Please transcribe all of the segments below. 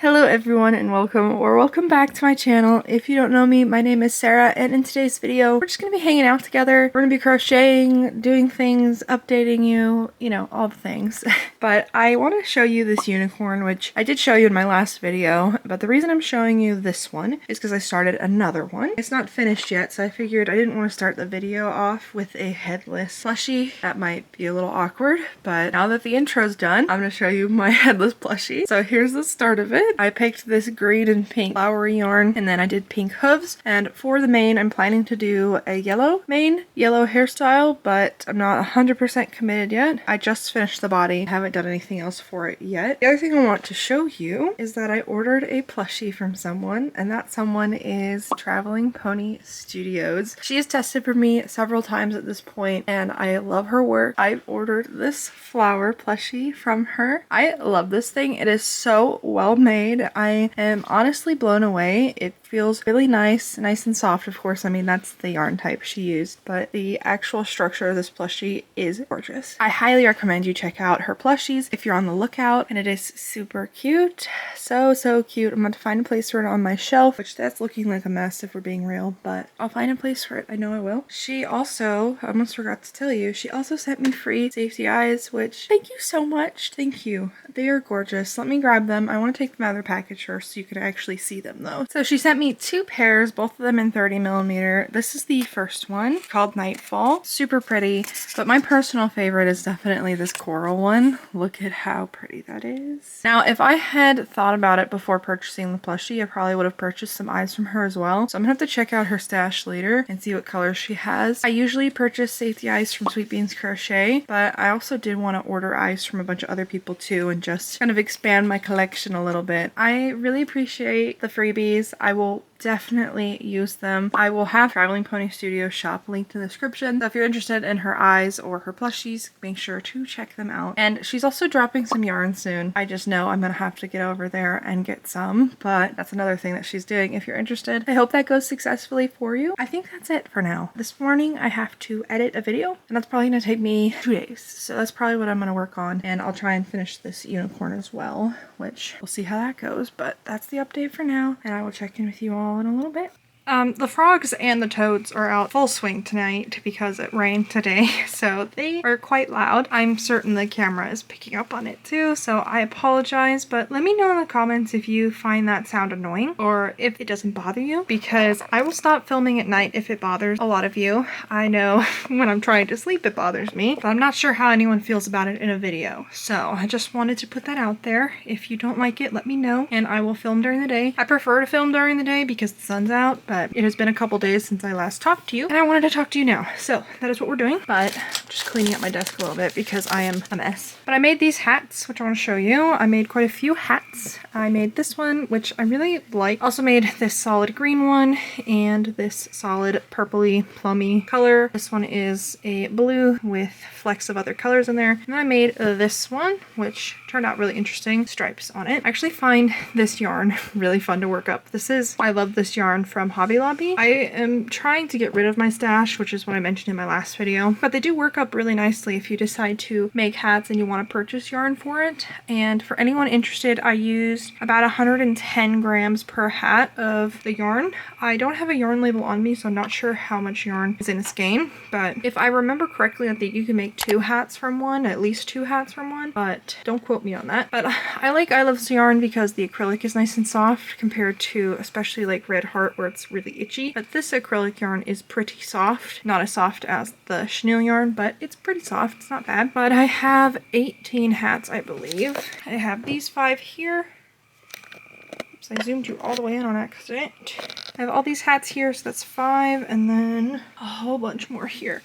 Hello everyone and welcome back to my channel. If you don't know me, my name is Sarah, and in today's video we're just gonna be hanging out together. We're gonna be crocheting, doing things, updating you, you know, all the things. But I want to show you this unicorn, which I did show you in my last video, but the reason I'm showing you this one is because I started another one. It's not finished yet, so I figured I didn't want to start the video off with a headless plushie. That might be a little awkward, but now that the intro's done, I'm gonna show you my headless plushie. So here's the start of it. I picked this green and pink flowery yarn, and then I did pink hooves, and for the mane I'm planning to do a yellow mane, yellow hairstyle, but I'm not 100% committed yet. I just finished the body, I haven't done anything else for it yet. The other thing I want to show you is that I ordered a plushie from someone, and that someone is Traveling Pony Studios. She has tested for me several times at this point, and I love her work. I ordered this flower plushie from her. I love this thing. It is so well made. I am honestly blown away. It feels really nice and soft. Of course, I mean, that's the yarn type she used, but the actual structure of this plushie is gorgeous. I highly recommend you check out her plushies if you're on the lookout, and it is super cute. So cute. I'm going to find a place for it on my shelf, which that's looking like a mess if we're being real, but I'll find a place for it. I know I will. She also, I almost forgot to tell you, she also sent me free safety eyes, which thank you so much. Thank you. They are gorgeous. Let me grab them. I want to take them out of their package first so you can actually see them though. So she sent me two pairs, both of them in 30mm. This is the first one called Nightfall. Super pretty, but my personal favorite is definitely this coral one. Look at how pretty that is. Now, if I had thought about it before purchasing the plushie, I probably would have purchased some eyes from her as well. So I'm gonna have to check out her stash later and see what colors she has. I usually purchase safety eyes from Sweet Beans Crochet, but I also did want to order eyes from a bunch of other people too and just kind of expand my collection a little bit. I really appreciate the freebies. I will definitely use them. I will have Traveling Pony Studio shop linked in the description, so if you're interested in her eyes or her plushies, make sure to check them out. And she's also dropping some yarn soon. I just know I'm gonna have to get over there and get some, but that's another thing that she's doing if you're interested. I hope that goes successfully for you. I think that's it for now. This morning I have to edit a video, and that's probably gonna take me 2 days, so that's probably what I'm gonna work on, and I'll try and finish this unicorn as well, which we'll see how that goes, but that's the update for now, and I will check in with you all in a little bit. The frogs and the toads are out full swing tonight because it rained today, so they are quite loud. I'm certain the camera is picking up on it too, so I apologize, but let me know in the comments if you find that sound annoying or if it doesn't bother you, because I will stop filming at night if it bothers a lot of you. I know when I'm trying to sleep it bothers me, but I'm not sure how anyone feels about it in a video, so I just wanted to put that out there. If you don't like it, let me know, and I will film during the day. I prefer to film during the day because the sun's out, but it has been a couple days since I last talked to you, and I wanted to talk to you now. So that is what we're doing, but I'm just cleaning up my desk a little bit because I am a mess. But I made these hats, which I want to show you. I made quite a few hats. I made this one, which I really like. Also made this solid green one and this solid purpley plummy color. This one is a blue with flecks of other colors in there. And then I made this one, which turned out really interesting. Stripes on it. I actually find this yarn really fun to work up. I love this yarn from Hobby Lobby. I am trying to get rid of my stash, which is what I mentioned in my last video, but they do work up really nicely if you decide to make hats and you want to purchase yarn for it. And for anyone interested, I used about 110 grams per hat of the yarn. I don't have a yarn label on me, so I'm not sure how much yarn is in a skein, but if I remember correctly, I think you can make 2 hats from one, at least 2 hats from one, but don't quote me on that. But I love this yarn because the acrylic is nice and soft compared to especially like Red Heart where it's really itchy, but this acrylic yarn is pretty soft. Not as soft as the chenille yarn, but it's pretty soft. It's not bad. But I have 18 hats, I believe. I have these 5 here. Oops, I zoomed you all the way in on accident. I have all these hats here, so that's 5, and then a whole bunch more here.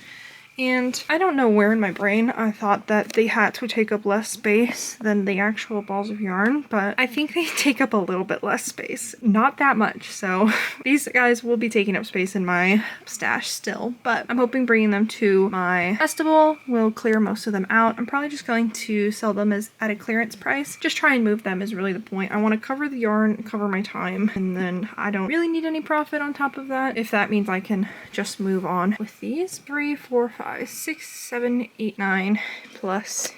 And I don't know where in my brain I thought that the hats would take up less space than the actual balls of yarn, but I think they take up a little bit less space. Not that much, so these guys will be taking up space in my stash still, but I'm hoping bringing them to my festival will clear most of them out. I'm probably just going to sell them as at a clearance price. Just try and move them is really the point. I want to cover the yarn, cover my time, and then I don't really need any profit on top of that, if that means I can just move on with these. 3, 4, 5, 6, 7, 8, 9 plus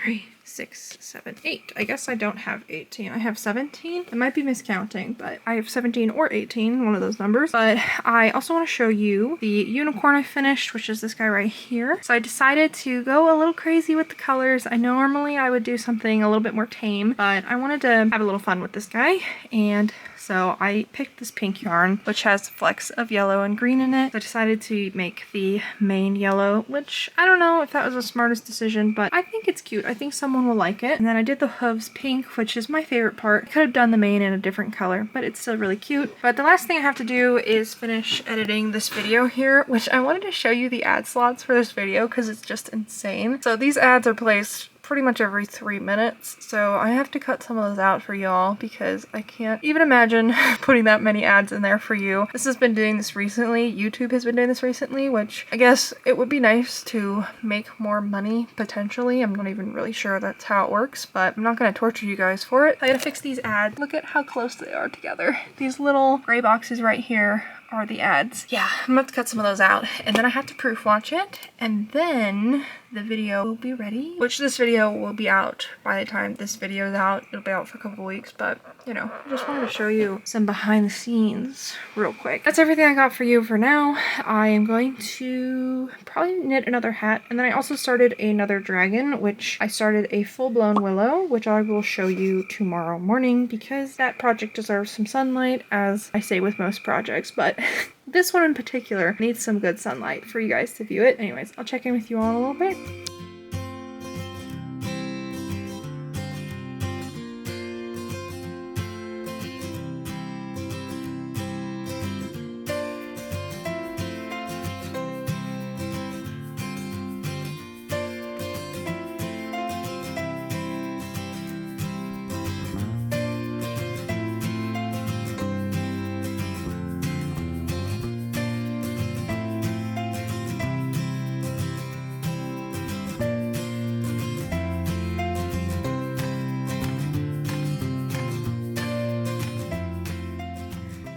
3, 6, 7, 8. I guess I don't have 18. I have 17. I might be miscounting, but I have 17 or 18, one of those numbers. But I also want to show you the unicorn I finished, which is this guy right here. So I decided to go a little crazy with the colors. I know normally I would do something a little bit more tame, but I wanted to have a little fun with this guy. And so I picked this pink yarn, which has flecks of yellow and green in it. I decided to make the mane yellow, which I don't know if that was the smartest decision, but I think it's cute. I think someone will like it. And then I did the hooves pink, which is my favorite part. I could have done the mane in a different color, but it's still really cute. But the last thing I have to do is finish editing this video here, which I wanted to show you the ad slots for this video because it's just insane. So these ads are placed pretty much every 3 minutes, so I have to cut some of those out for y'all because I can't even imagine putting that many ads in there for you. This has been doing this recently. YouTube has been doing this recently, which I guess it would be nice to make more money potentially. I'm not even really sure that's how it works, but I'm not going to torture you guys for it. I gotta fix these ads. Look at how close they are together. These little gray boxes right here are the ads. Yeah, I'm about to cut some of those out, and then I have to proof watch it, and then the video will be ready, which this video will be out by the time this video is out. It'll be out for a couple weeks, but you know, I just wanted to show you some behind the scenes real quick. That's everything I got for you for now. I am going to probably knit another hat, and then I also started another dragon, which I started a full-blown willow, which I will show you tomorrow morning because that project deserves some sunlight, as I say with most projects, but this one in particular needs some good sunlight for you guys to view it. Anyways, I'll check in with you all in a little bit.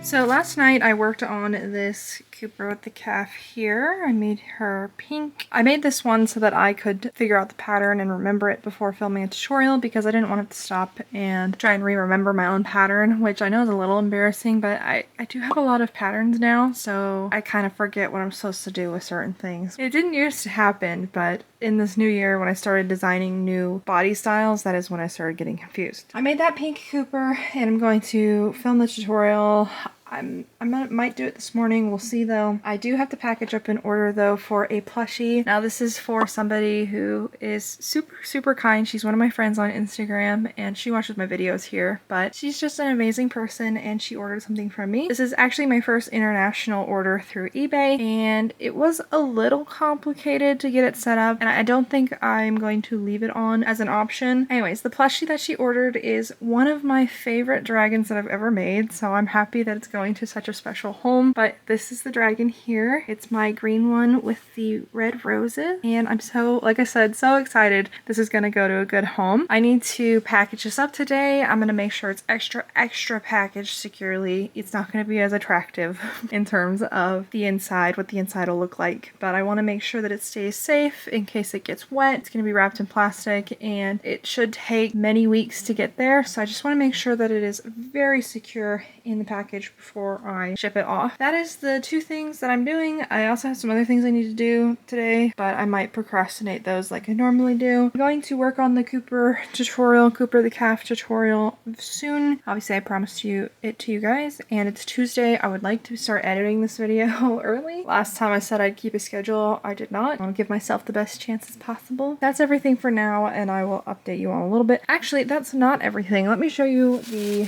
So last night I worked on this Cooper with the calf here. I made her pink. I made this one so that I could figure out the pattern and remember it before filming a tutorial because I didn't want to stop and try and re-remember my own pattern, which I know is a little embarrassing, but I do have a lot of patterns now, so I kind of forget what I'm supposed to do with certain things. It didn't used to happen, but in this new year when I started designing new body styles, that is when I started getting confused. I made that pink Cooper and I'm going to film the tutorial. I might do it this morning, we'll see though. I do have to package up an order though for a plushie. Now this is for somebody who is super kind. She's one of my friends on Instagram and she watches my videos here, but she's just an amazing person and she ordered something from me. This is actually my first international order through eBay and it was a little complicated to get it set up and I don't think I'm going to leave it on as an option. Anyways, the plushie that she ordered is one of my favorite dragons that I've ever made, so I'm happy that it's going to such a special home. But this is the dragon here. It's my green one with the red roses and I'm so, like I said, so excited this is gonna go to a good home. I need to package this up today. I'm gonna make sure it's extra packaged securely. It's not gonna be as attractive in terms of the inside, what the inside will look like, but I want to make sure that it stays safe in case it gets wet. It's gonna be wrapped in plastic and it should take many weeks to get there, so I just want to make sure that it is very secure in the package before I ship it off. That is the two things that I'm doing. I also have some other things I need to do today, but I might procrastinate those like I normally do. I'm going to work on the Cooper tutorial, Cooper the calf tutorial soon. Obviously I promised it to you guys, and it's Tuesday. I would like to start editing this video early. Last time I said I'd keep a schedule, I did not. I want to give myself the best chances possible. That's everything for now, and I will update you on a little bit. Actually, that's not everything. Let me show you the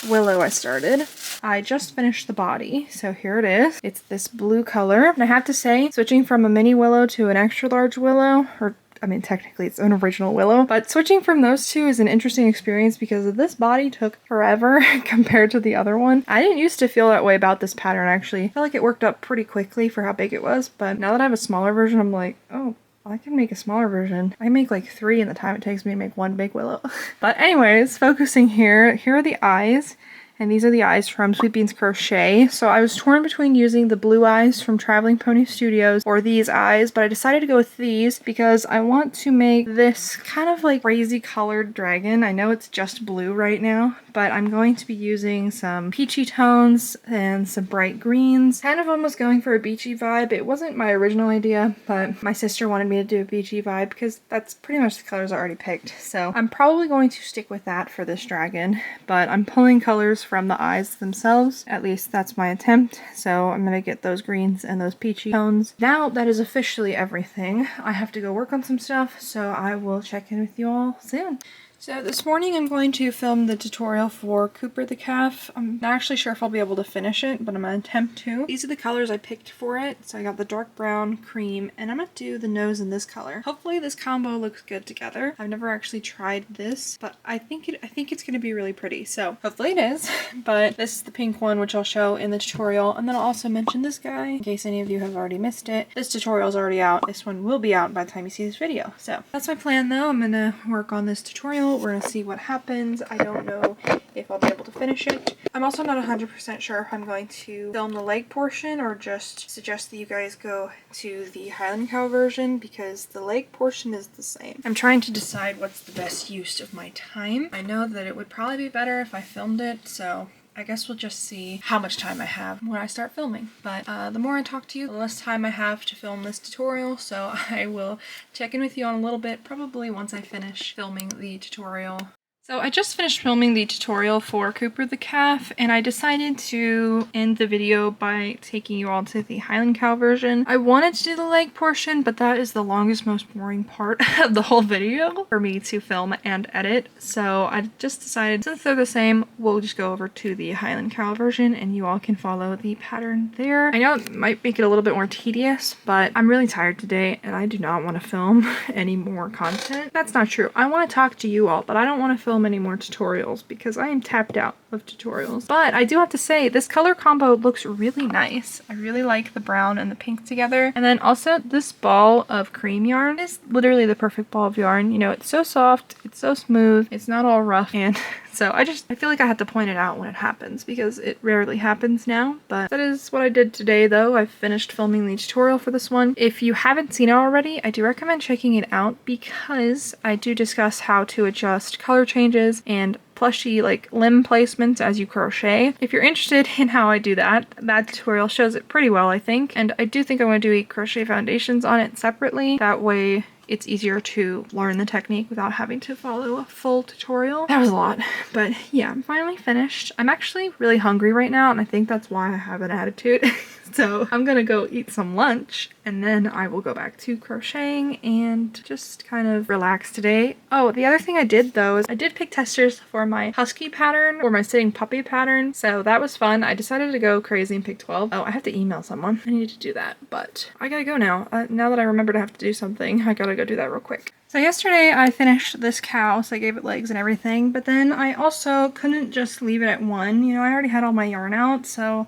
willow I started. I just finished the body, so here it is. It's this blue color, and I have to say, switching from a mini willow to an extra large willow, or I mean technically it's an original willow, but switching from those two is an interesting experience because this body took forever compared to the other one. I didn't used to feel that way about this pattern actually. I felt like it worked up pretty quickly for how big it was, but now that I have a smaller version, I'm like, oh, I can make a smaller version. I make like 3 in the time it takes me to make one big willow. But anyways, focusing here are the eyes. And these are the eyes from Sweet Beans Crochet. So I was torn between using the blue eyes from Traveling Pony Studios or these eyes, but I decided to go with these because I want to make this kind of like crazy colored dragon. I know it's just blue right now, but I'm going to be using some peachy tones and some bright greens. Kind of almost going for a beachy vibe. It wasn't my original idea, but my sister wanted me to do a beachy vibe because that's pretty much the colors I already picked. So I'm probably going to stick with that for this dragon, but I'm pulling colors from the eyes themselves. At least that's my attempt. So I'm gonna get those greens and those peachy tones. Now that is officially everything. I have to go work on some stuff, so I will check in with you all soon. So this morning I'm going to film the tutorial for Cooper the calf. I'm not actually sure if I'll be able to finish it, but I'm gonna attempt to. These are the colors I picked for it. So I got the dark brown, cream, and I'm gonna do the nose in this color. Hopefully this combo looks good together. I've never actually tried this, but I think it's gonna be really pretty. So hopefully it is. But this is the pink one, which I'll show in the tutorial, and then I'll also mention this guy in case any of you have already missed it. This tutorial is already out. This one will be out by the time you see this video. So that's my plan though. I'm gonna work on this tutorial. We're gonna see what happens. I don't know if I'll be able to finish it. I'm also not 100% sure if I'm going to film the leg portion or just suggest that you guys go to the Highland Cow version because the leg portion is the same. I'm trying to decide what's the best use of my time. I know that it would probably be better if I filmed it, so I guess we'll just see how much time I have when I start filming. But the more I talk to you, the less time I have to film this tutorial, so I will check in with you on a little bit, probably once I finish filming the tutorial. So I just finished filming the tutorial for Cooper the calf, and I decided to end the video by taking you all to the Highland Cow version. I wanted to do the leg portion, but that is the longest, most boring part of the whole video for me to film and edit. So I just decided, since they're the same, we'll just go over to the Highland Cow version and you all can follow the pattern there. I know it might make it a little bit more tedious, but I'm really tired today and I do not want to film any more content. That's not true. I want to talk to you all, but I don't want to film any more tutorials because I am tapped out of tutorials. But I do have to say this color combo looks really nice. I really like the brown and the pink together. And then also this ball of cream yarn is literally the perfect ball of yarn. You know, it's so soft, it's so smooth, it's not all rough, and so I feel like I had to point it out when it happens because it rarely happens now. But that is what I did today though. I've finished filming the tutorial for this one. If you haven't seen it already, I do recommend checking it out because I do discuss how to adjust color changes and plushy like limb placements as you crochet. If you're interested in how I do that, that tutorial shows it pretty well, I think. And I do think I'm going to do a crochet foundations on it separately. That way it's easier to learn the technique without having to follow a full tutorial. That was a lot, but yeah, I'm finally finished. I'm actually really hungry right now, and I think that's why I have an attitude. So I'm gonna go eat some lunch, and then I will go back to crocheting and just kind of relax today. Oh, the other thing I did though is I did pick testers for my husky pattern or my sitting puppy pattern, so that was fun. I decided to go crazy and pick 12. Oh, I have to email someone. I need to do that, but I gotta go now. Now that I remembered I have to do something, I gotta go do that real quick. So yesterday I finished this cow, so I gave it legs and everything, but then I also couldn't just leave it at one. You know, I already had all my yarn out, so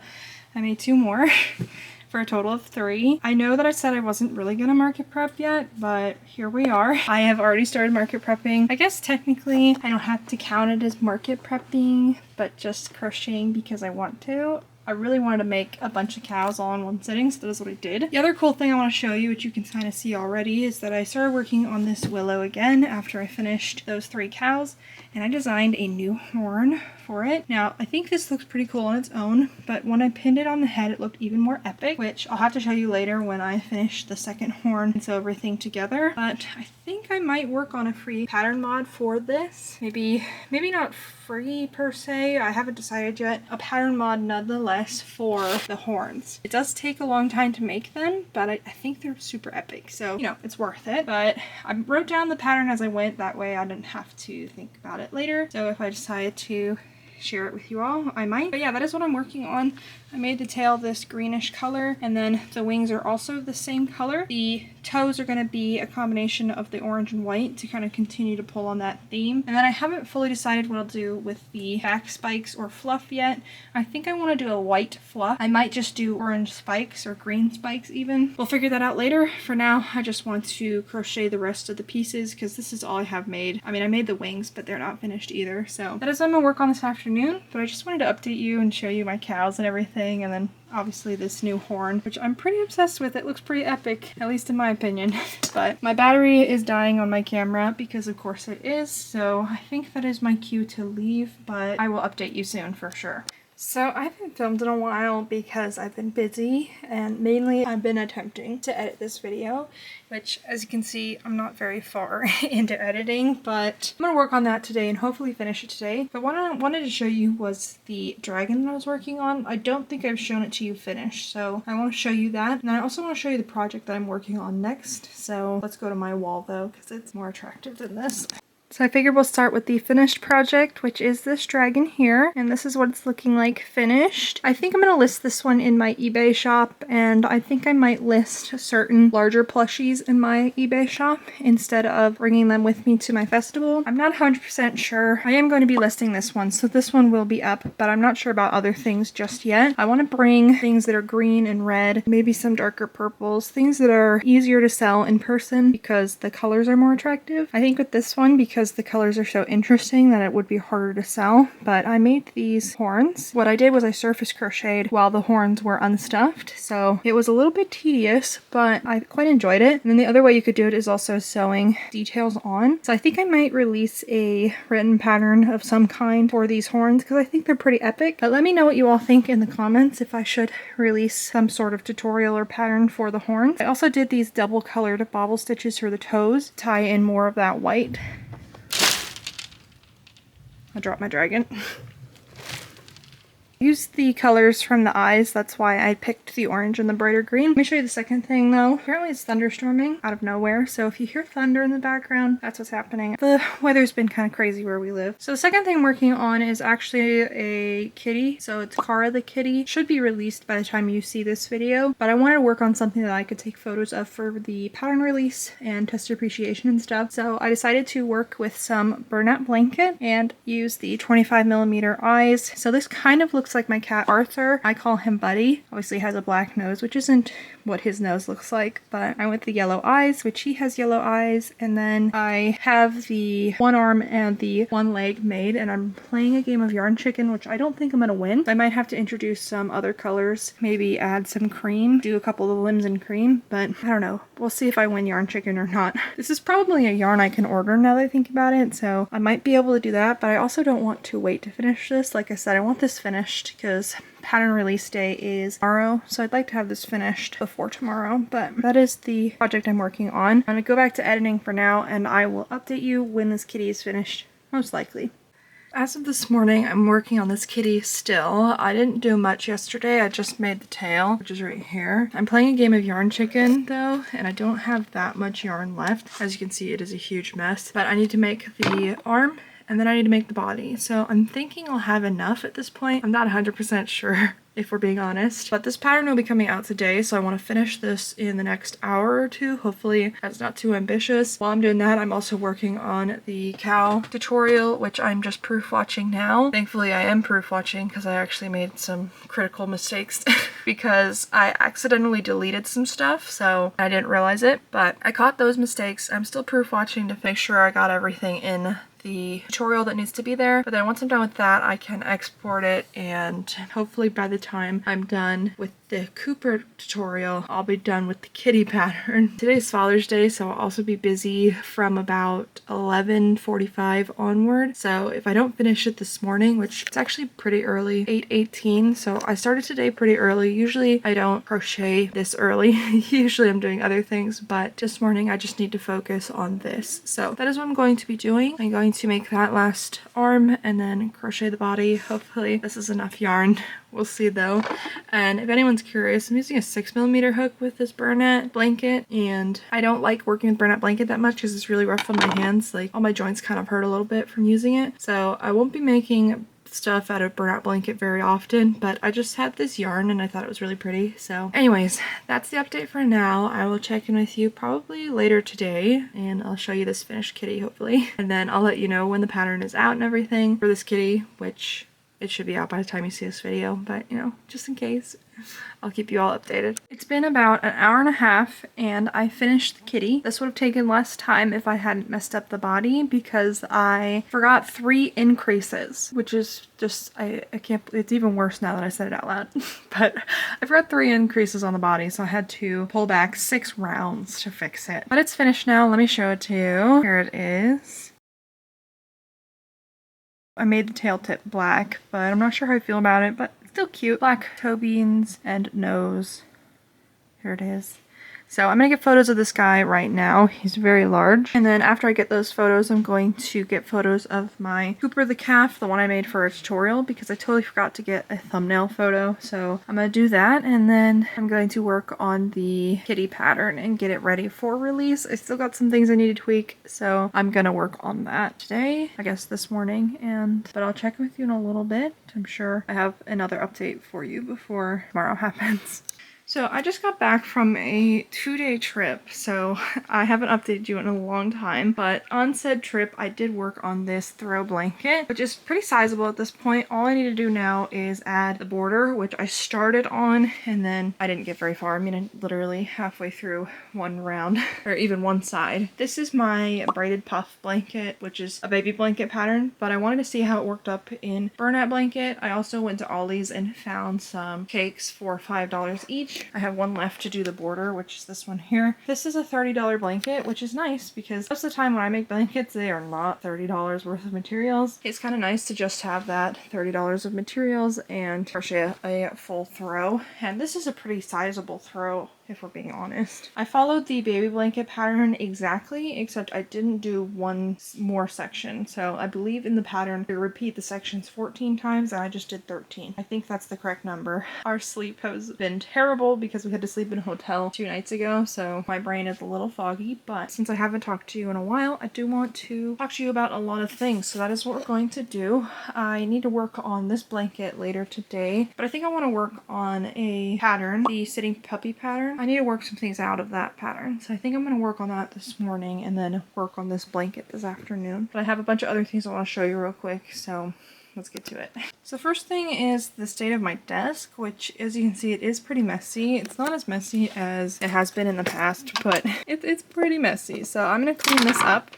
I made 2 more for a total of 3. I know that I said I wasn't really gonna market prep yet, but here we are. I have already started market prepping. I guess technically I don't have to count it as market prepping, but just crocheting because I want to. I really wanted to make a bunch of cows all in one sitting, so that is what I did. The other cool thing I want to show you, which you can kind of see already, is that I started working on this willow again after I finished those 3 cows, and I designed a new horn for it. Now, I think this looks pretty cool on its own, but when I pinned it on the head, it looked even more epic, which I'll have to show you later when I finish the second horn and sew everything together. But I think I might work on a free pattern mod for this. Maybe not free per se, I haven't decided yet. A pattern mod nonetheless for the horns. It does take a long time to make them, but I think they're super epic, so you know, it's worth it. But I wrote down the pattern as I went, that way I didn't have to think about it later. So if I decide to share it with you all, I might. But yeah, that is what I'm working on. I made the tail this greenish color, and then the wings are also the same color. The toes are going to be a combination of the orange and white to kind of continue to pull on that theme. And then I haven't fully decided what I'll do with the back spikes or fluff yet. I think I want to do a white fluff. I might just do orange spikes or green spikes even. We'll figure that out later. For now, I just want to crochet the rest of the pieces because this is all I have made. I mean, I made the wings, but they're not finished either. So that is what I'm going to work on this afternoon, but I just wanted to update you and show you my cows and everything, and then obviously this new horn, which I'm pretty obsessed with. It looks pretty epic, at least in my opinion. But my battery is dying on my camera because of course it is, so I think that is my cue to leave, but I will update you soon for sure. So I haven't filmed in a while because I've been busy, and mainly I've been attempting to edit this video, which as you can see I'm not very far into editing, but I'm going to work on that today and hopefully finish it today. But what I wanted to show you was the dragon that I was working on. I don't think I've shown it to you finished, so I want to show you that. And I also want to show you the project that I'm working on next. So let's go to my wall though, because it's more attractive than this. So I figured we'll start with the finished project, which is this dragon here, and this is what it's looking like finished. I think I'm going to list this one in my eBay shop, and I think I might list certain larger plushies in my eBay shop instead of bringing them with me to my festival. I'm not 100% sure. I am going to be listing this one, so this one will be up, but I'm not sure about other things just yet. I want to bring things that are green and red, maybe some darker purples, things that are easier to sell in person because the colors are more attractive. I think with this one, because the colors are so interesting, that it would be harder to sell. But I made these horns. What I did was I surface crocheted while the horns were unstuffed, so it was a little bit tedious, but I quite enjoyed it. And then the other way you could do it is also sewing details on. So I think I might release a written pattern of some kind for these horns because I think they're pretty epic. But let me know what you all think in the comments if I should release some sort of tutorial or pattern for the horns. I also did these double colored bobble stitches for the toes, tie in more of that white. I dropped my dragon. Used the colors from the eyes, that's why I picked the orange and the brighter green. Let me show you the second thing though. Apparently it's thunderstorming out of nowhere, so if you hear thunder in the background, that's what's happening. The weather's been kind of crazy where we live. So the second thing I'm working on is actually a kitty. So it's Cara the kitty. Should be released by the time you see this video, but I wanted to work on something that I could take photos of for the pattern release and test appreciation and stuff. So I decided to work with some burlap blanket and use the 25mm eyes. So this kind of looks like my cat Arthur. I call him Buddy. Obviously he has a black nose, which isn't what his nose looks like, but I went with the yellow eyes, which he has yellow eyes, and then I have the one arm and the one leg made, and I'm playing a game of Yarn Chicken, which I don't think I'm gonna win. I might have to introduce some other colors, maybe add some cream, do a couple of the limbs in cream, but I don't know. We'll see if I win Yarn Chicken or not. This is probably a yarn I can order now that I think about it, so I might be able to do that, but I also don't want to wait to finish this. Like I said, I want this finished because pattern release day is tomorrow, so I'd like to have this finished before tomorrow, but that is the project I'm working on. I'm gonna go back to editing for now, and I will update you when this kitty is finished, most likely. As of this morning, I'm working on this kitty still. I didn't do much yesterday. I just made the tail, which is right here. I'm playing a game of Yarn Chicken though, and I don't have that much yarn left. As you can see, it is a huge mess, but I need to make the arm and then I need to make the body. So I'm thinking I'll have enough at this point. I'm not 100% sure, if we're being honest. But this pattern will be coming out today, so I want to finish this in the next hour or two. Hopefully that's not too ambitious. While I'm doing that, I'm also working on the cow tutorial, which I'm just proof watching now. Thankfully I am proof watching because I actually made some critical mistakes because I accidentally deleted some stuff, so I didn't realize it, but I caught those mistakes. I'm still proof watching to make sure I got everything in the tutorial that needs to be there, but then once I'm done with that, I can export it, and hopefully by the time I'm done with the Cooper tutorial, I'll be done with the kitty pattern. Today's Father's Day, so I'll also be busy from about 11:45 onward. So if I don't finish it this morning, which it's actually pretty early, 8:18, so I started today pretty early. Usually I don't crochet this early. Usually I'm doing other things, but this morning I just need to focus on this. So that is what I'm going to be doing. I'm going to make that last arm and then crochet the body. Hopefully this is enough yarn. We'll see though. And if anyone's curious, I'm using a 6mm hook with this burlap blanket, and I don't like working with burlap blanket that much because it's really rough on my hands. Like all my joints kind of hurt a little bit from using it. So I won't be making stuff out of burnout blanket very often, but I just had this yarn and I thought it was really pretty. So anyways, that's the update for now. I will check in with you probably later today and I'll show you this finished kitty hopefully. And then I'll let you know when the pattern is out and everything for this kitty, which it should be out by the time you see this video, but you know, just in case, I'll keep you all updated. It's been about an hour and a half and I finished the kitty. This would have taken less time if I hadn't messed up the body because I forgot 3 increases, which is just, I can't, it's even worse now that I said it out loud. But I forgot 3 increases on the body, so I had to pull back 6 rounds to fix it. But it's finished now. Let me show it to you. Here it is. I made the tail tip black, but I'm not sure how I feel about it, but it's still cute. Black toe beans and nose. Here it is. So I'm going to get photos of this guy right now. He's very large. And then after I get those photos, I'm going to get photos of my Cooper the calf, the one I made for a tutorial, because I totally forgot to get a thumbnail photo. So I'm going to do that, and then I'm going to work on the kitty pattern and get it ready for release. I still got some things I need to tweak, so I'm going to work on that today, I guess this morning, but I'll check with you in a little bit. I'm sure I have another update for you before tomorrow happens. So I just got back from a 2-day trip, so I haven't updated you in a long time, but on said trip I did work on this throw blanket, which is pretty sizable at this point. All I need to do now is add the border, which I started on, and then I didn't get very far. I mean, I'm literally halfway through one round, or even one side. This is my braided puff blanket, which is a baby blanket pattern, but I wanted to see how it worked up in burnout blanket. I also went to Ollie's and found some cakes for $5 each. I have one left to do the border, which is this one here. This is a $30 blanket, which is nice because most of the time when I make blankets, they are not $30 worth of materials. It's kind of nice to just have that $30 of materials and crochet a full throw. And this is a pretty sizable throw, if we're being honest. I followed the baby blanket pattern exactly, except I didn't do one more section. So I believe in the pattern to repeat the sections 14 times, and I just did 13. I think that's the correct number. Our sleep has been terrible because we had to sleep in a hotel 2 nights ago, so my brain is a little foggy, but since I haven't talked to you in a while, I do want to talk to you about a lot of things, so that is what we're going to do. I need to work on this blanket later today, but I think I want to work on a pattern, the sitting puppy pattern. I need to work some things out of that pattern, so I think I'm going to work on that this morning and then work on this blanket this afternoon. But I have a bunch of other things I want to show you real quick, so let's get to it. So first thing is the state of my desk, which as you can see, it is pretty messy. It's not as messy as it has been in the past, but it's pretty messy. So I'm going to clean this up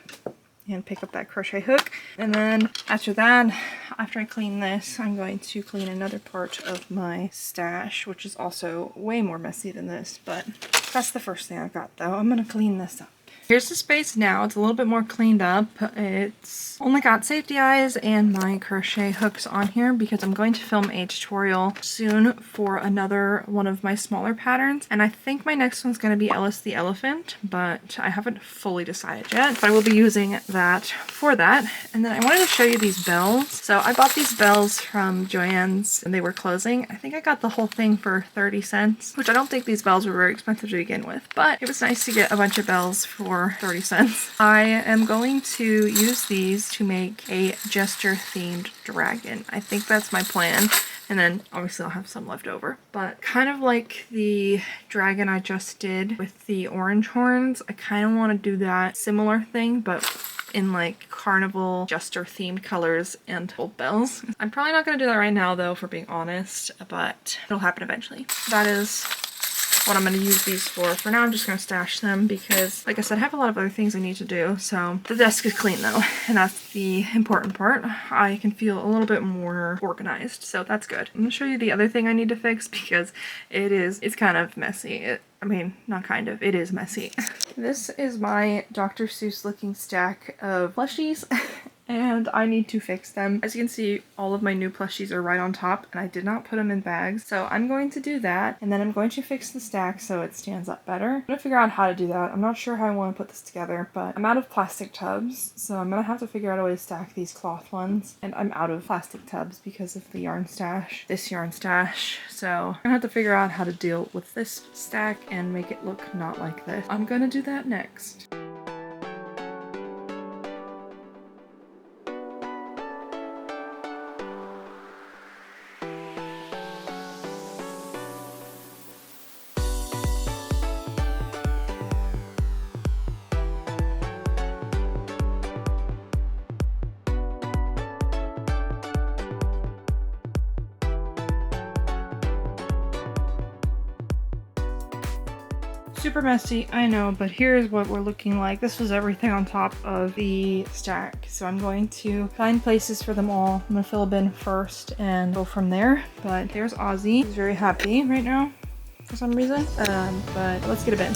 and pick up that crochet hook. And then after that, after I clean this, I'm going to clean another part of my stash, which is also way more messy than this, but that's the first thing I've got though. I'm going to clean this up. Here's the space now. It's a little bit more cleaned up. It's only got safety eyes and my crochet hooks on here because I'm going to film a tutorial soon for another one of my smaller patterns. And I think my next one's going to be Ellis the elephant, but I haven't fully decided yet. But I will be using that for that. And then I wanted to show you these bells. So I bought these bells from Joann's and they were closing. I think I got the whole thing for 30 cents, which I don't think these bells were very expensive to begin with, but it was nice to get a bunch of bells for 30 cents. I am going to use these to make a gesture themed dragon. I think that's my plan. And then obviously I'll have some left over. But kind of like the dragon I just did with the orange horns, I kind of want to do that similar thing, but in like carnival jester themed colors and old bells. I'm probably not going to do that right now though, for being honest, but it'll happen eventually. That is what I'm going to use these for. For now, I'm just going to stash them because, like I said, I have a lot of other things I need to do. So the desk is clean though, and that's the important part. I can feel a little bit more organized, so that's good. I'm going to show you the other thing I need to fix because it's kind of messy. I mean, not kind of, it is messy. This is my Dr. Seuss looking stack of plushies. And I need to fix them. As you can see, all of my new plushies are right on top and I did not put them in bags. So I'm going to do that and then I'm going to fix the stack so it stands up better. I'm going to figure out how to do that. I'm not sure how I want to put this together, but I'm out of plastic tubs. So I'm going to have to figure out a way to stack these cloth ones. And I'm out of plastic tubs because of the yarn stash, this yarn stash. So I'm going to have to figure out how to deal with this stack and make it look not like this. I'm going to do that next. Super messy, I know, but here's what we're looking like. This was everything on top of the stack. So I'm going to find places for them all. I'm gonna fill a bin first and go from there. But there's Ozzy. He's very happy right now for some reason. But let's get a bin.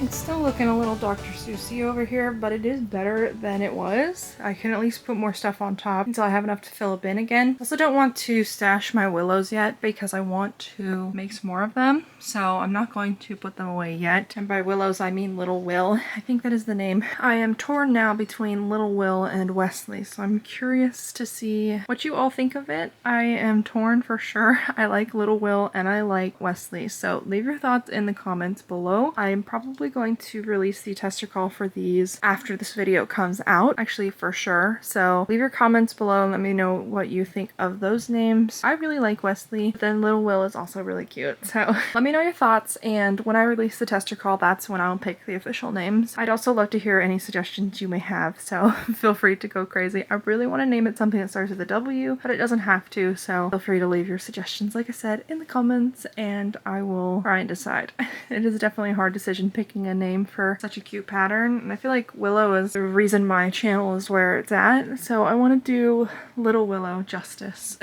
It's still looking a little Dr. Seussy over here, but it is better than it was. I can at least put more stuff on top until I have enough to fill a bin again. I also don't want to stash my willows yet because I want to make some more of them. So I'm not going to put them away yet. And by willows, I mean Little Will. I think that is the name. I am torn now between Little Will and Wesley, so I'm curious to see what you all think of it. I am torn for sure. I like Little Will and I like Wesley, so leave your thoughts in the comments below. I am probably going to release the tester call for these after this video comes out, actually for sure. So leave your comments below and let me know what you think of those names. I really like Wesley, but then Little Will is also really cute. So let me know your thoughts, and when I release the tester call, that's when I'll pick the official names. I'd also love to hear any suggestions you may have, so feel free to go crazy. I really want to name it something that starts with a W, but it doesn't have to, so feel free to leave your suggestions, like I said, in the comments, and I will try and decide. It is definitely a hard decision picking a name for such a cute pattern, and I feel like Willow is the reason my channel is where it's at, so I want to do Little Willow justice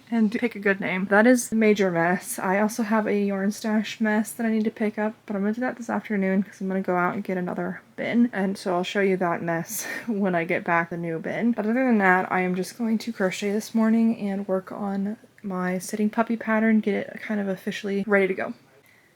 and pick a good name. That is a major mess. I also have a yarn stash mess that I need to pick up, but I'm gonna do that this afternoon because I'm gonna go out and get another bin, and so I'll show you that mess when I get back the new bin. But other than that, I am just going to crochet this morning and work on my sitting puppy pattern, get it kind of officially ready to go.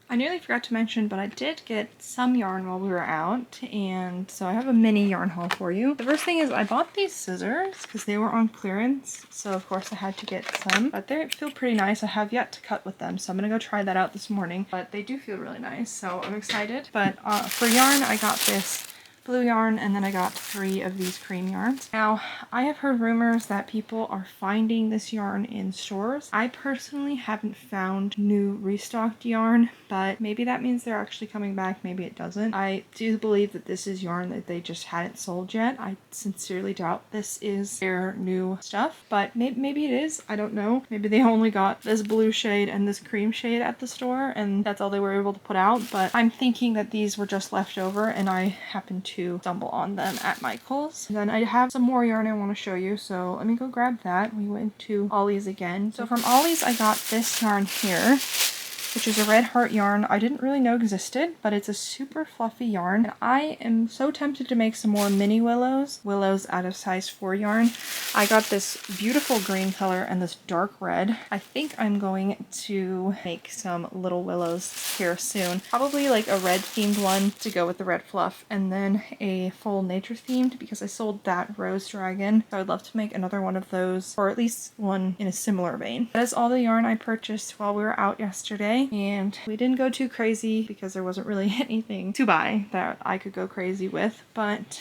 I nearly forgot to mention, but I did get some yarn while we were out, and so I have a mini yarn haul for you. The first thing is I bought these scissors because they were on clearance, so of course I had to get some, but they feel pretty nice. I have yet to cut with them, so I'm gonna go try that out this morning, but they do feel really nice, so I'm excited. But for yarn, I got this blue yarn, and then I got 3 of these cream yarns. Now, I have heard rumors that people are finding this yarn in stores. I personally haven't found new restocked yarn, but maybe that means they're actually coming back, maybe it doesn't. I do believe that this is yarn that they just hadn't sold yet. I sincerely doubt this is their new stuff, but maybe it is. I don't know. Maybe they only got this blue shade and this cream shade at the store, and that's all they were able to put out, but I'm thinking that these were just left over, and I happened to stumble on them at Michael's. And then I have some more yarn I want to show you, so let me go grab that. We went to Ollie's again. So from Ollie's I got this yarn here, which is a red heart yarn I didn't really know existed, but it's a super fluffy yarn. And I am so tempted to make some more mini willows out of size 4 yarn. I got this beautiful green color and this dark red. I think I'm going to make some little willows here soon. Probably like a red themed one to go with the red fluff, and then a full nature themed because I sold that rose dragon. So I'd love to make another one of those, or at least one in a similar vein. That is all the yarn I purchased while we were out yesterday. And we didn't go too crazy because there wasn't really anything to buy that I could go crazy with, but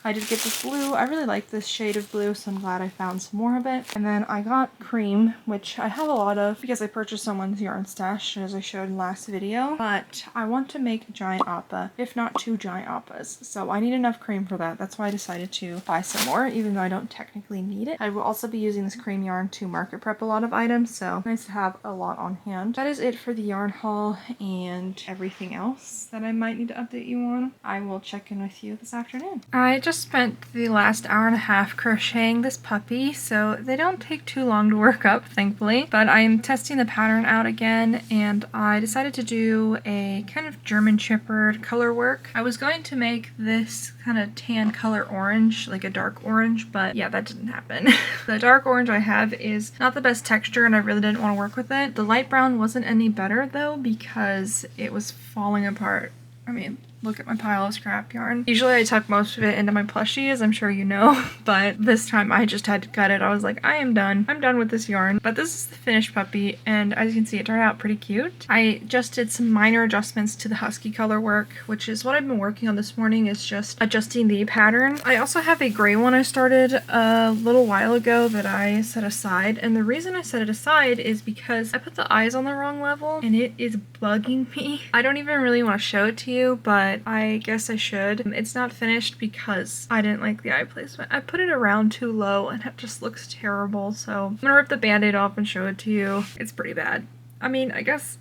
I did get this blue. I really like this shade of blue, so I'm glad I found some more of it. And then I got cream, which I have a lot of because I purchased someone's yarn stash, as I showed in last video. But I want to make a giant appa, if not 2 giant appas. So I need enough cream for that. That's why I decided to buy some more, even though I don't technically need it. I will also be using this cream yarn to market prep a lot of items, so nice to have a lot on hand. That is it for the yarn haul and everything else that I might need to update you on. I will check in with you this afternoon. I just spent the last hour and a half crocheting this puppy, so they don't take too long to work up, thankfully. But I'm testing the pattern out again, and I decided to do a kind of German chippered color work. I was going to make this kind of tan color orange, like a dark orange, but yeah, that didn't happen. The dark orange I have is not the best texture, and I really didn't want to work with it. The light brown wasn't any better though, because it was falling apart. I mean, look at my pile of scrap yarn. Usually I tuck most of it into my plushie, as I'm sure you know, but this time I just had to cut it. I was like, I am done. I'm done with this yarn. But this is the finished puppy, and as you can see, it turned out pretty cute. I just did some minor adjustments to the husky color work, which is what I've been working on this morning, is just adjusting the pattern. I also have a gray one I started a little while ago that I set aside, and the reason I set it aside is because I put the eyes on the wrong level, and it is bugging me. I don't even really want to show it to you, but I guess I should. It's not finished because I didn't like the eye placement. I put it around too low and it just looks terrible, so I'm gonna rip the band-aid off and show it to you. It's pretty bad. I mean, I guess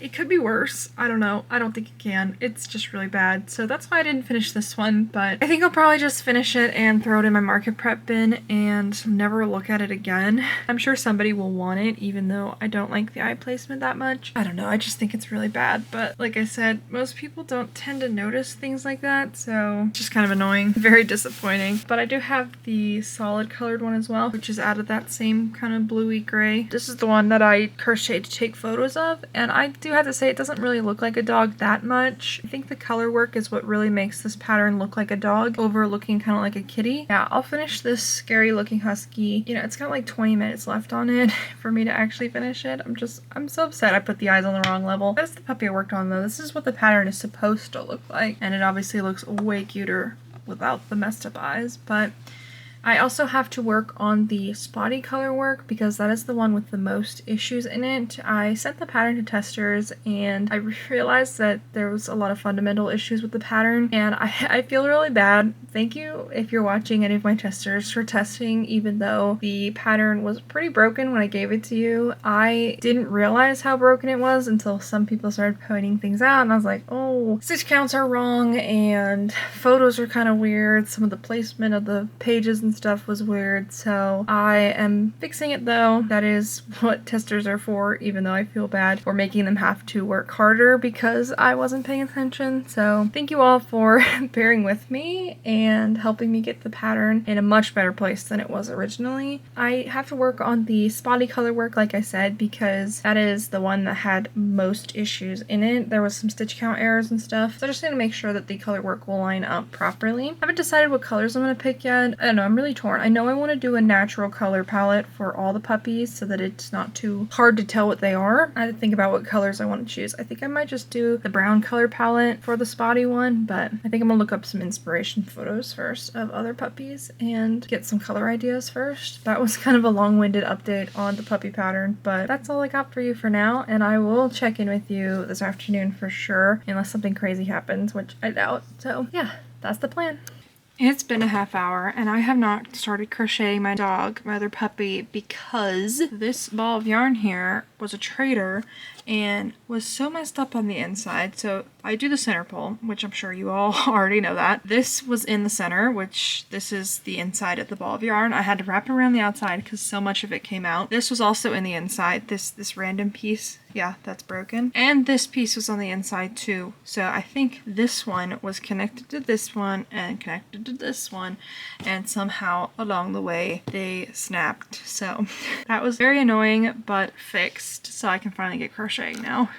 it could be worse. I don't know. I don't think it can. It's just really bad. So that's why I didn't finish this one, but I think I'll probably just finish it and throw it in my market prep bin and never look at it again. I'm sure somebody will want it, even though I don't like the eye placement that much. I don't know. I just think it's really bad. But like I said, most people don't tend to notice things like that, so it's just kind of annoying. Very disappointing. But I do have the solid colored one as well, which is out of that same kind of bluey gray. This is the one that I crocheted to take photos of, and I do have to say it doesn't really look like a dog that much. I think the color work is what really makes this pattern look like a dog over looking kind of like a kitty. Yeah, I'll finish this scary looking husky. You know, it's got like 20 minutes left on it for me to actually finish it. I'm so upset I put the eyes on the wrong level. That's the puppy I worked on though. This is what the pattern is supposed to look like, and it obviously looks way cuter without the messed up eyes. But I also have to work on the spotty color work because that is the one with the most issues in it. I sent the pattern to testers and I realized that there was a lot of fundamental issues with the pattern, and I feel really bad. Thank you if you're watching any of my testers for testing, even though the pattern was pretty broken when I gave it to you. I didn't realize how broken it was until some people started pointing things out, and I was like, oh, stitch counts are wrong and photos are kind of weird. Some of the placement of the pages and stuff was weird, so I am fixing it though. That is what testers are for, even though I feel bad for making them have to work harder because I wasn't paying attention. So thank you all for bearing with me and helping me get the pattern in a much better place than it was originally. I have to work on the spotty color work, like I said, because that is the one that had most issues in it. There was some stitch count errors and stuff, so I just need to make sure that the color work will line up properly. I haven't decided what colors I'm going to pick yet. I don't know, I'm really torn. I know I want to do a natural color palette for all the puppies so that it's not too hard to tell what they are. I had to think about what colors I want to choose. I think I might just do the brown color palette for the spotty one, but I think I'm gonna look up some inspiration photos first of other puppies and get some color ideas first. That was kind of a long-winded update on the puppy pattern, but that's all I got for you for now, and I will check in with you this afternoon for sure, unless something crazy happens, which I doubt. So yeah, that's the plan. It's been a half hour and I have not started crocheting my dog, my other puppy, because this ball of yarn here was a trader and was so messed up on the inside. So I do the center pull, which I'm sure you all already know that. This was in the center, which this is the inside of the ball of yarn. I had to wrap it around the outside because so much of it came out. This was also in the inside, this random piece. Yeah, that's broken. And this piece was on the inside too. So I think this one was connected to this one and connected to this one, and somehow along the way they snapped. So that was very annoying, but fixed, so I can finally get crocheting now.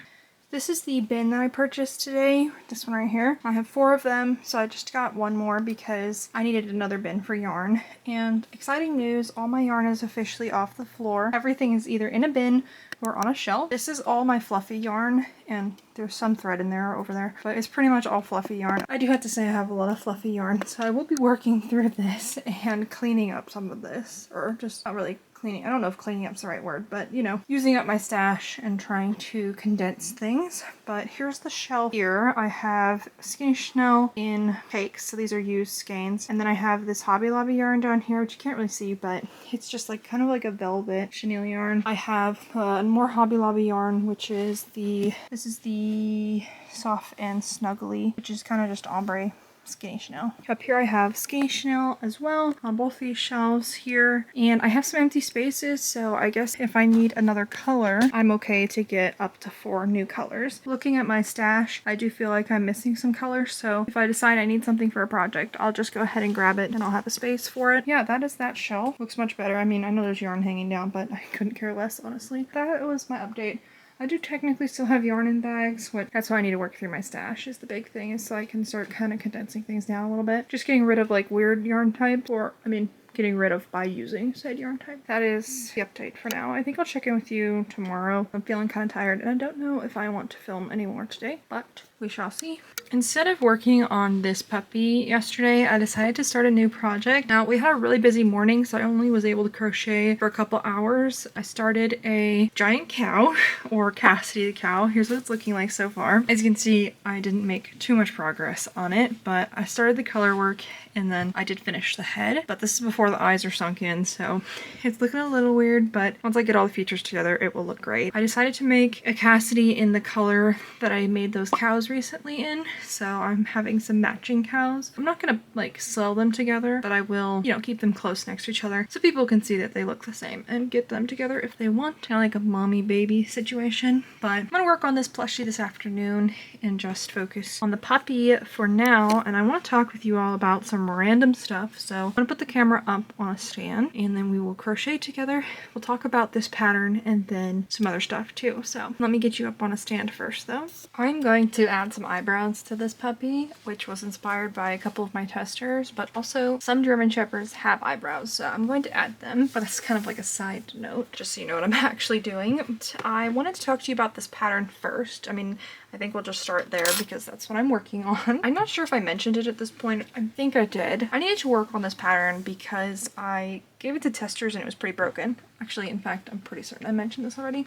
This is the bin that I purchased today, this one right here. I have 4 of them, so I just got one more because I needed another bin for yarn. And exciting news, all my yarn is officially off the floor. Everything is either in a bin or on a shelf. This is all my fluffy yarn, and there's some thread in there over there, but it's pretty much all fluffy yarn. I do have to say I have a lot of fluffy yarn, so I will be working through this and cleaning up some of this, or just not really cleaning. I don't know if cleaning up's the right word, but you know, using up my stash and trying to condense things. But here's the shelf here. I have skinny Chanel in cakes, so these are used skeins, and then I have this Hobby Lobby yarn down here, which you can't really see, but it's just like kind of like a velvet chenille yarn. I have more Hobby Lobby yarn, which is this is the Soft and Snuggly, which is kind of just ombre skinny Chanel. Up here I have skinny Chanel as well on both these shelves here, and I have some empty spaces, so I guess if I need another color, I'm okay to get up to 4 new colors. Looking at my stash, I do feel like I'm missing some colors, so if I decide I need something for a project, I'll just go ahead and grab it and I'll have a space for it. Yeah, that is that shelf. Looks much better. I mean, I know there's yarn hanging down, but I couldn't care less, honestly. That was my update. I do technically still have yarn in bags, but that's why I need to work through my stash is the big thing, is so I can start kind of condensing things down a little bit. Just getting rid of like weird yarn types, or I mean getting rid of by using said yarn type. That is the update for now. I think I'll check in with you tomorrow. I'm feeling kind of tired and I don't know if I want to film anymore today, but we shall see. Instead of working on this puppy yesterday, I decided to start a new project. Now, we had a really busy morning, so I only was able to crochet for a couple hours. I started a giant cow, or Cassidy the cow. Here's what it's looking like so far. As you can see, I didn't make too much progress on it, but I started the color work and then I did finish the head, but this is before the eyes are sunk in, so it's looking a little weird, but once I get all the features together, it will look great. I decided to make a Cassidy in the color that I made those cows recently in, so I'm having some matching cows. I'm not gonna like sell them together, but I will, you know, keep them close next to each other so people can see that they look the same and get them together if they want, kind of like a mommy baby situation. But I'm gonna work on this plushie this afternoon and just focus on the puppy for now, and I want to talk with you all about some random stuff. So I'm gonna put the camera up on a stand and then we will crochet together. We'll talk about this pattern and then some other stuff too. So let me get you up on a stand first though. I'm going to add some eyebrows to this puppy, which was inspired by a couple of my testers, but also some German Shepherds have eyebrows, so I'm going to add them, but it's kind of like a side note, just so you know what I'm actually doing. I wanted to talk to you about this pattern first. I mean, I think we'll just start there because that's what I'm working on. I'm not sure if I mentioned it at this point. I think I did. I needed to work on this pattern because I gave it to testers and it was pretty broken. Actually, in fact, I'm pretty certain I mentioned this already.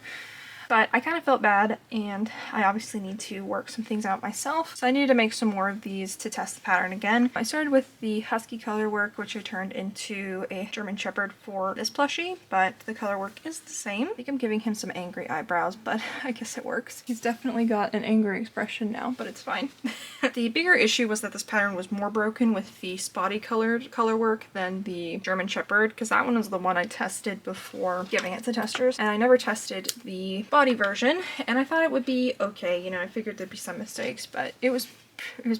But I kind of felt bad, and I obviously need to work some things out myself, so I needed to make some more of these to test the pattern again. I started with the Husky color work, which I turned into a German Shepherd for this plushie, but the color work is the same. I think I'm giving him some angry eyebrows, but I guess it works. He's definitely got an angry expression now, but it's fine. The bigger issue was that this pattern was more broken with the spotty colored color work than the German Shepherd, because that one was the one I tested before giving it to testers, and I never tested the body version, and I thought it would be okay. You know, I figured there'd be some mistakes, but it was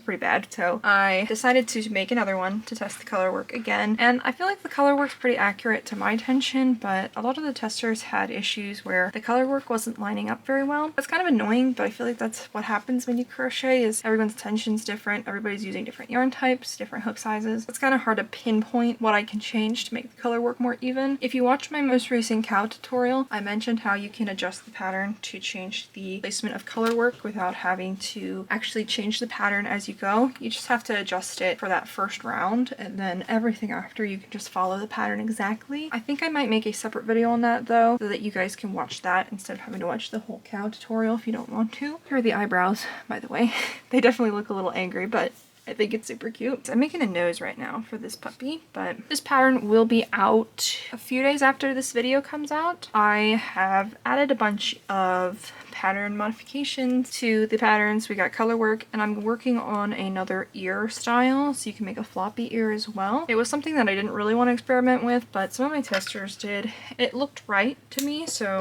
pretty bad, so I decided to make another one to test the color work again, and I feel like the color work's pretty accurate to my tension, but a lot of the testers had issues where the color work wasn't lining up very well. That's kind of annoying, but I feel like that's what happens when you crochet, is everyone's tension's different, everybody's using different yarn types, different hook sizes. It's kind of hard to pinpoint what I can change to make the color work more even. If you watch my most recent cow tutorial, I mentioned how you can adjust the pattern to change the placement of color work without having to actually change the pattern as you go. You just have to adjust it for that first round, and then everything after you can just follow the pattern exactly. I think I might make a separate video on that though, so that you guys can watch that instead of having to watch the whole cow tutorial if you don't want to. Here are the eyebrows, by the way. They definitely look a little angry, but I think it's super cute. I'm making a nose right now for this puppy, but this pattern will be out a few days after this video comes out. I have added a bunch of pattern modifications to the patterns. We got color work, and I'm working on another ear style, so you can make a floppy ear as well. It was something that I didn't really want to experiment with, but some of my testers did. It looked right to me, so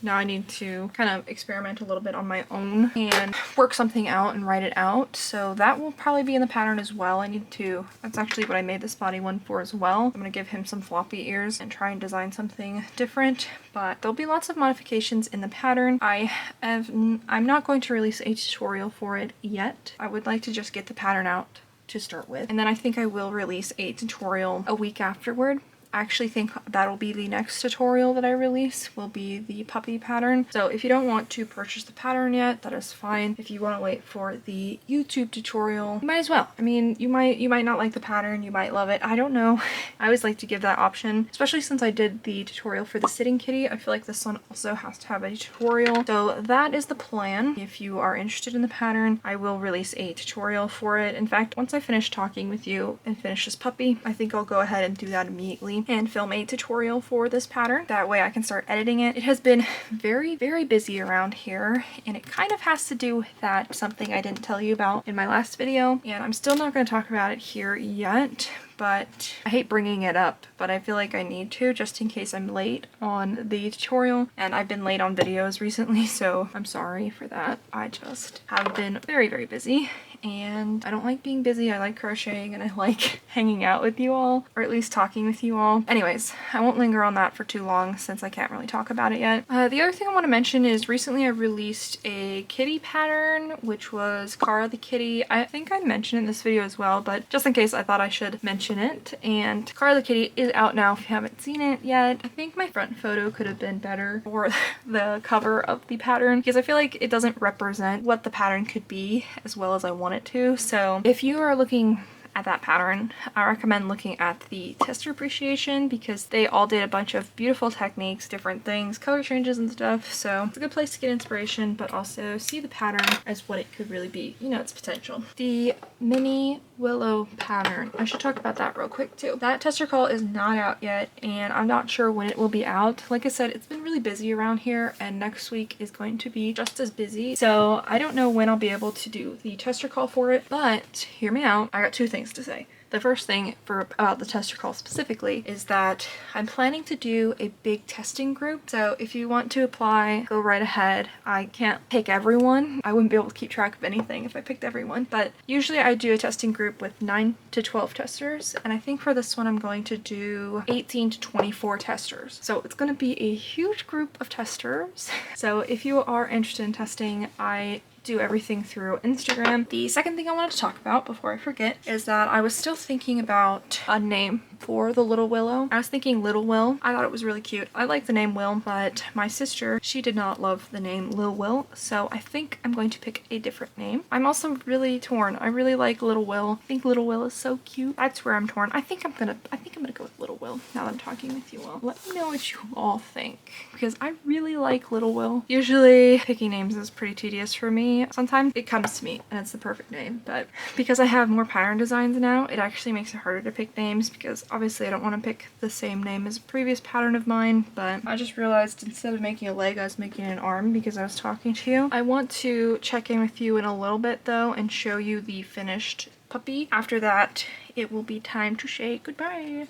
now I need to kind of experiment a little bit on my own and work something out and write it out. So that will probably be in the pattern as well. I need to, that's actually what I made this body one for as well. I'm going to give him some floppy ears and try and design something different, but there'll be lots of modifications in the pattern. I'm not going to release a tutorial for it yet. I would like to just get the pattern out to start with, and then I think I will release a tutorial a week afterward. I actually think that'll be the next tutorial that I release, will be the puppy pattern. So if you don't want to purchase the pattern yet, that is fine. If you want to wait for the YouTube tutorial, you might as well. I mean, you might not like the pattern, you might love it, I don't know. I always like to give that option, especially since I did the tutorial for the sitting kitty. I feel like this one also has to have a tutorial. So that is the plan. If you are interested in the pattern, I will release a tutorial for it. In fact, once I finish talking with you and finish this puppy, I think I'll go ahead and do that immediately and film a tutorial for this pattern. That way I can start editing it. It has been very, very busy around here, and it kind of has to do with that, something I didn't tell you about in my last video, and I'm still not going to talk about it here yet, but I hate bringing it up, but I feel like I need to just in case I'm late on the tutorial, and I've been late on videos recently, so I'm sorry for that. I just have been very, very busy, and I don't like being busy. I like crocheting and I like hanging out with you all, or at least talking with you all. Anyways, I won't linger on that for too long since I can't really talk about it yet. The other thing I want to mention is recently I released a kitty pattern, which was Cara the kitty. I think I mentioned it in this video as well, but just in case I thought I should mention it. And Cara the kitty is out now if you haven't seen it yet. I think my front photo could have been better for the cover of the pattern because I feel like it doesn't represent what the pattern could be as well as I want it to. So if you are looking at that pattern, I recommend looking at the tester appreciation because they all did a bunch of beautiful techniques, different things, color changes and stuff. So it's a good place to get inspiration, but also see the pattern as what it could really be, you know, its potential. The mini willow pattern, I should talk about that real quick too. That tester call is not out yet, and I'm not sure when it will be out. Like I said, it's been really busy around here, and next week is going to be just as busy. So I don't know when I'll be able to do the tester call for it, but hear me out. I got two things to say. The first thing about the tester call specifically is that I'm planning to do a big testing group. So if you want to apply, go right ahead. I can't pick everyone. I wouldn't be able to keep track of anything if I picked everyone. But usually I do a testing group with 9 to 12 testers. And I think for this one I'm going to do 18 to 24 testers. So it's going to be a huge group of testers. So if you are interested in testing, I do everything through Instagram. The second thing I wanted to talk about before I forget is that I was still thinking about a name for the little willow. I was thinking Little Will. I thought it was really cute. I like the name Will, but my sister, she did not love the name Lil Will, so I think I'm going to pick a different name. I'm also really torn. I really like Little Will. I think Little Will is so cute. That's where I'm torn. I think I'm gonna go with Little Will now that I'm talking with you all. Let me know what you all think, because I really like Little Will. Usually picking names is pretty tedious for me. Sometimes it comes to me and it's the perfect name, but because I have more pattern designs now, it actually makes it harder to pick names because obviously I don't want to pick the same name as a previous pattern of mine. But I just realized instead of making a leg, I was making an arm because I was talking to you. I want to check in with you in a little bit though and show you the finished puppy. After that, it will be time to say goodbye.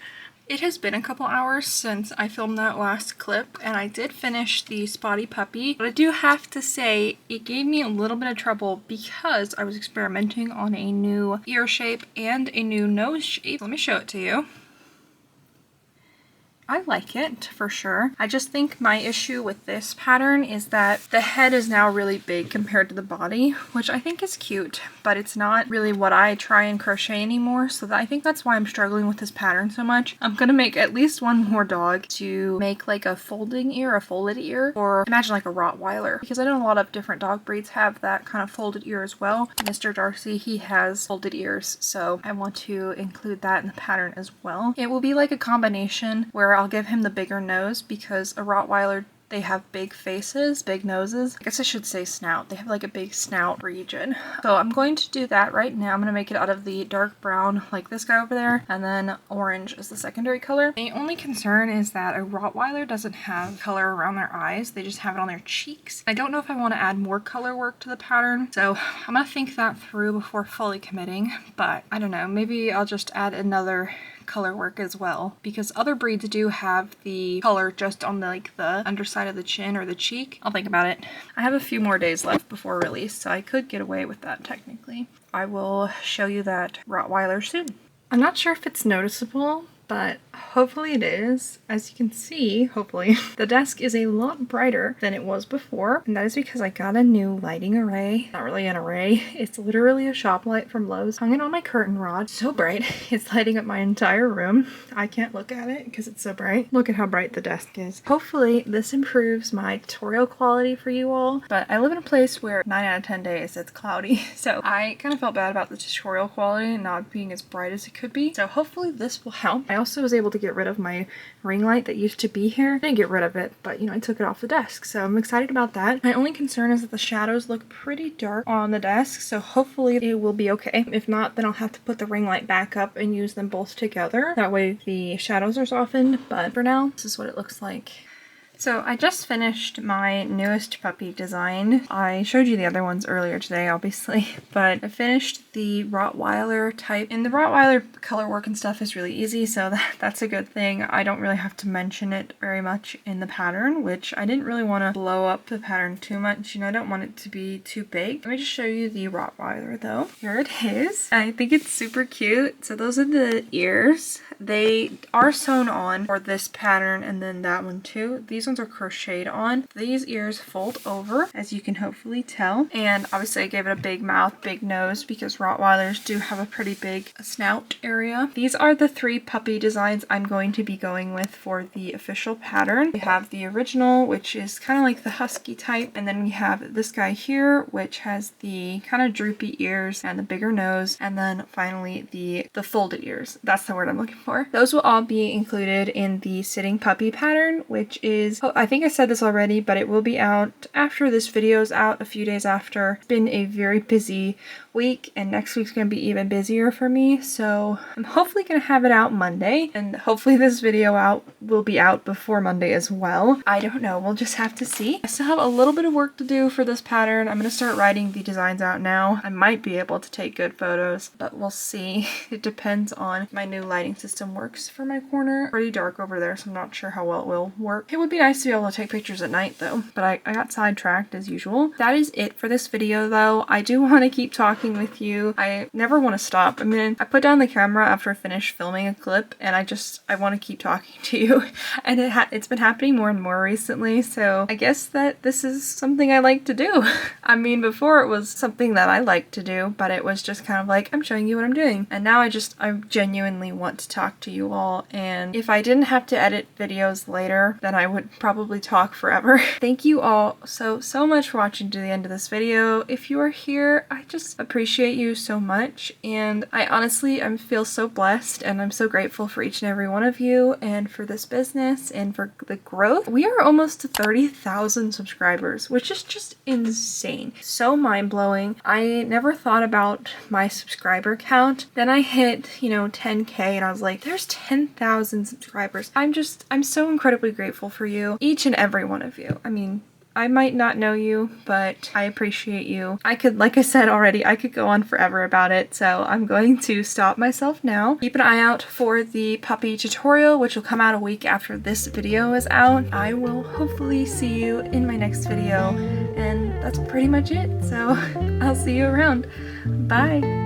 It has been a couple hours since I filmed that last clip, and I did finish the spotty puppy, but I do have to say it gave me a little bit of trouble because I was experimenting on a new ear shape and a new nose shape. Let me show it to you. I like it for sure. I just think my issue with this pattern is that the head is now really big compared to the body, which I think is cute, but it's not really what I try and crochet anymore. So I think that's why I'm struggling with this pattern so much. I'm gonna make at least one more dog to make like a folding ear, a folded ear, or imagine like a Rottweiler, because I know a lot of different dog breeds have that kind of folded ear as well. Mr. Darcy, he has folded ears, so I want to include that in the pattern as well. It will be like a combination where I'll give him the bigger nose because a Rottweiler, they have big faces, big noses. I guess I should say snout. They have like a big snout region. So I'm going to do that right now. I'm going to make it out of the dark brown like this guy over there, and then orange is the secondary color. The only concern is that a Rottweiler doesn't have color around their eyes. They just have it on their cheeks. I don't know if I want to add more color work to the pattern, so I'm going to think that through before fully committing, but I don't know. Maybe I'll just add another color work as well, because other breeds do have the color just on the underside of the chin or the cheek. I'll think about it. I have a few more days left before release, so I could get away with that technically. I will show you that Rottweiler soon. I'm not sure if it's noticeable, but hopefully it is. As you can see, hopefully, the desk is a lot brighter than it was before, and that is because I got a new lighting array. Not really an array, it's literally a shop light from Lowe's. Hung it on my curtain rod. So bright, it's lighting up my entire room. I can't look at it because it's so bright. Look at how bright the desk is. Hopefully this improves my tutorial quality for you all, but I live in a place where 9 out of 10 days it's cloudy, so I kind of felt bad about the tutorial quality not being as bright as it could be, so hopefully this will help. I also was able to get rid of my ring light that used to be here. I didn't get rid of it, but you know, I took it off the desk, so I'm excited about that. My only concern is that the shadows look pretty dark on the desk, so hopefully it will be okay. If not, then I'll have to put the ring light back up and use them both together. That way the shadows are softened, but for now, this is what it looks like. So I just finished my newest puppy design. I showed you the other ones earlier today, obviously, but I finished the Rottweiler type. And the Rottweiler color work and stuff is really easy, so that's a good thing. I don't really have to mention it very much in the pattern, which I didn't really want to blow up the pattern too much. You know, I don't want it to be too big. Let me just show you the Rottweiler though. Here it is. I think it's super cute. So those are the ears. They are sewn on for this pattern and then that one too. These ones are crocheted on. These ears fold over, as you can hopefully tell, and obviously I gave it a big mouth, big nose, because Rottweilers do have a pretty big snout area. These are the 3 puppy designs I'm going to be going with for the official pattern. We have the original, which is kind of like the husky type, and then we have this guy here, which has the kind of droopy ears and the bigger nose, and then finally the folded ears. That's the word I'm looking for. Those will all be included in the sitting puppy pattern, which is, oh, I think I said this already, but it will be out after this video is out, a few days after. It's been a very busy week, and next week's gonna be even busier for me, so I'm hopefully gonna have it out Monday, and hopefully this video will be out before Monday as well. I don't know, we'll just have to see. I still have a little bit of work to do for this pattern. I'm gonna start writing the designs out now. I might be able to take good photos, but we'll see. It depends on if my new lighting system works for my corner. Pretty dark over there, so I'm not sure how well it will work. It would be nice to be able to take pictures at night though, but I got sidetracked as usual. That is it for this video though. I do want to keep talking with you. I never want to stop. I mean, I put down the camera after I finished filming a clip, and I want to keep talking to you, and it's been happening more and more recently, so I guess that this is something I like to do. I mean, before it was something that I liked to do, but it was just kind of like, I'm showing you what I'm doing, and now I genuinely want to talk to you all, and if I didn't have to edit videos later, then I would probably talk forever. Thank you all so much for watching to the end of this video. If you are here, I just appreciate you so much, and I honestly feel so blessed, and I'm so grateful for each and every one of you, and for this business, and for the growth. We are almost to 30,000 subscribers, which is just insane. So mind-blowing. I never thought about my subscriber count. Then I hit, you know, 10K, and I was like, there's 10,000 subscribers. I'm so incredibly grateful for you, each and every one of you. I mean, I might not know you, but I appreciate you. Like I said already, I could go on forever about it, so I'm going to stop myself now. Keep an eye out for the puppy tutorial, which will come out a week after this video is out. I will hopefully see you in my next video, and that's pretty much it, so I'll see you around. Bye!